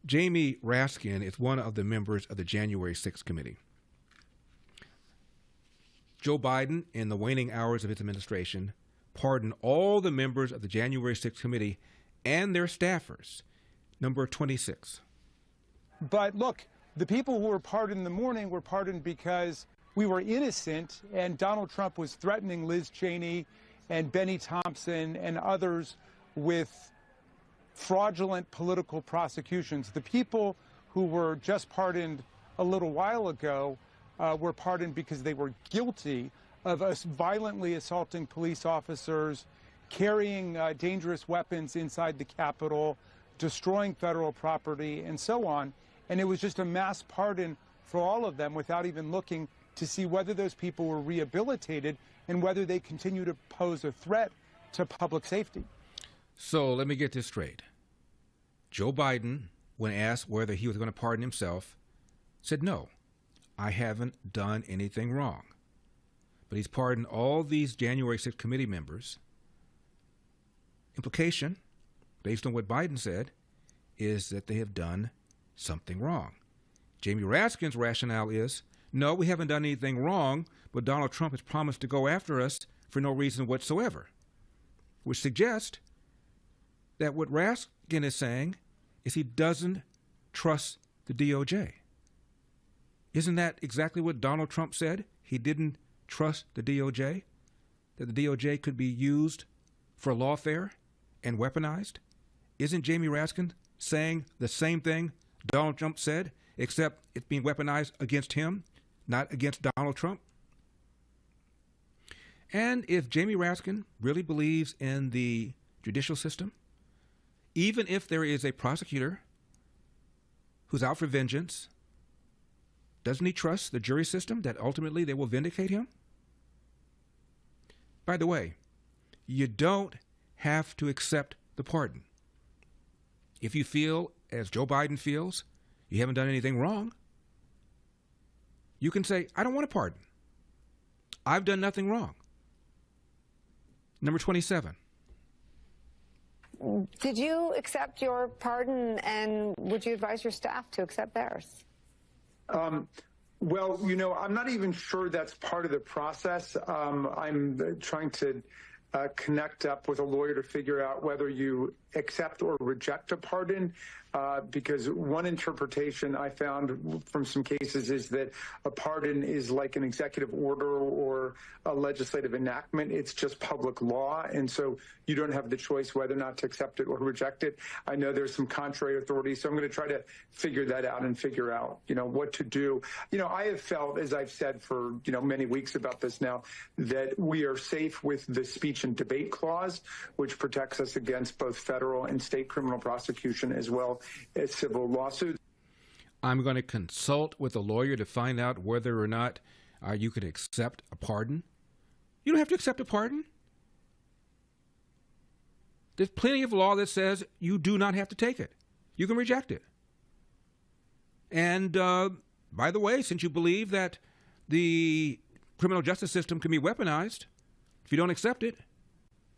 Jamie Raskin is one of the members of the January 6th committee. Joe Biden, in the waning hours of his administration, pardoned all the members of the January 6th committee and their staffers. Number 26. But look, the people who were pardoned in the morning were pardoned because we were innocent, and Donald Trump was threatening Liz Cheney and Benny Thompson and others with fraudulent political prosecutions. The people who were just pardoned a little while ago were pardoned because they were guilty of us violently assaulting police officers, carrying dangerous weapons inside the Capitol, destroying federal property, and so on. And it was just a mass pardon for all of them without even looking to see whether those people were rehabilitated and whether they continue to pose a threat to public safety. So let me get this straight. Joe Biden, when asked whether he was going to pardon himself, said, no, I haven't done anything wrong. But he's pardoned all these January 6th committee members. Implication, based on what Biden said, is that they have done something wrong. Jamie Raskin's rationale is, no, we haven't done anything wrong, but Donald Trump has promised to go after us for no reason whatsoever, which suggests that what Raskin is saying is he doesn't trust the DOJ. Isn't that exactly what Donald Trump said? He didn't trust the DOJ, that the DOJ could be used for lawfare and weaponized? Isn't Jamie Raskin saying the same thing Donald Trump said, except it's being weaponized against him, not against Donald Trump? And if Jamie Raskin really believes in the judicial system, even if there is a prosecutor who's out for vengeance, doesn't he trust the jury system that ultimately they will vindicate him? By the way, you don't have to accept the pardon. If you feel, as Joe Biden feels, you haven't done anything wrong, you can say, I don't want a pardon. I've done nothing wrong. Number 27. Did you accept your pardon, and would you advise your staff to accept theirs? Well, you know, I'm not even sure that's part of the process. I'm trying to connect up with a lawyer to figure out whether you accept or reject a pardon, because one interpretation I found from some cases is that a pardon is like an executive order or a legislative enactment. It's just public law, and so you don't have the choice whether or not to accept it or reject it. I know there's some contrary authority, so I'm going to try to figure that out and figure out, you know, what to do. You know, I have felt, as I've said for, you know, many weeks about this now, that we are safe with the speech and debate clause, which protects us against both federal and state criminal prosecution as well as civil lawsuits. I'm going to consult with a lawyer to find out whether or not you could accept a pardon. You don't have to accept a pardon. There's plenty of law that says you do not have to take it. You can reject it. And by the way, since you believe that the criminal justice system can be weaponized, if you don't accept it,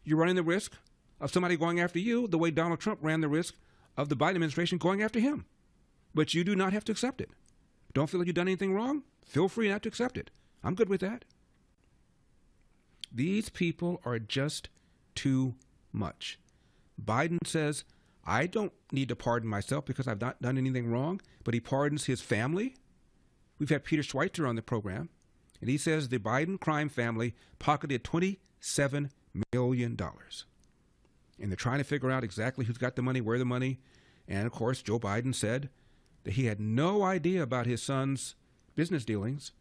you're running the risk of somebody going after you the way Donald Trump ran the risk of the Biden administration going after him. But you do not have to accept it. Don't feel like you've done anything wrong? Feel free not to accept it. I'm good with that. These people are just too much. Biden says, I don't need to pardon myself because I've not done anything wrong, but he pardons his family. We've had Peter Schweitzer on the program, and he says the Biden crime family pocketed $27 million. And they're trying to figure out exactly who's got the money, where the money. And, of course, Joe Biden said that he had no idea about his son's business dealings.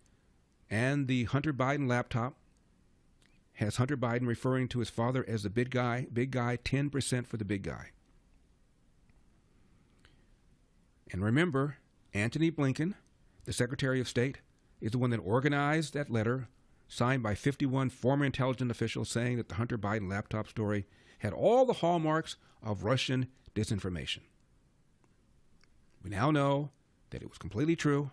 And the Hunter Biden laptop has Hunter Biden referring to his father as the big guy, 10% for the big guy. And remember, Antony Blinken, the Secretary of State, is the one that organized that letter signed by 51 former intelligence officials saying that the Hunter Biden laptop story had all the hallmarks of Russian disinformation. We now know that it was completely true,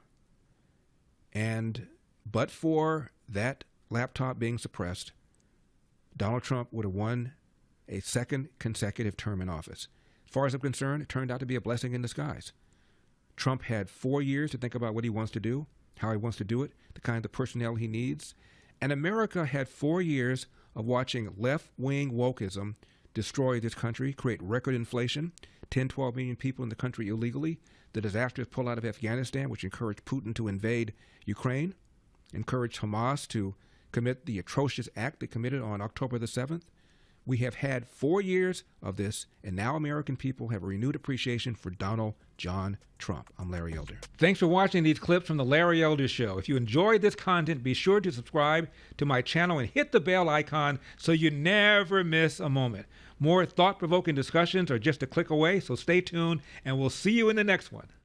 and but for that laptop being suppressed, Donald Trump would have won a second consecutive term in office. As far as I'm concerned, it turned out to be a blessing in disguise. Trump had 4 years to think about what he wants to do, how he wants to do it, the kind of personnel he needs. And America had 4 years of watching left-wing wokeism destroy this country, create record inflation, 10, 12 million people in the country illegally, the disastrous pullout of Afghanistan, which encouraged Putin to invade Ukraine, encouraged Hamas to commit the atrocious act they committed on October the 7th. We have had 4 years of this, and now American people have a renewed appreciation for Donald John Trump. I'm Larry Elder. Thanks for watching these clips from The Larry Elder Show. If you enjoyed this content, be sure to subscribe to my channel and hit the bell icon so you never miss a moment. More thought-provoking discussions are just a click away, so stay tuned, and we'll see you in the next one.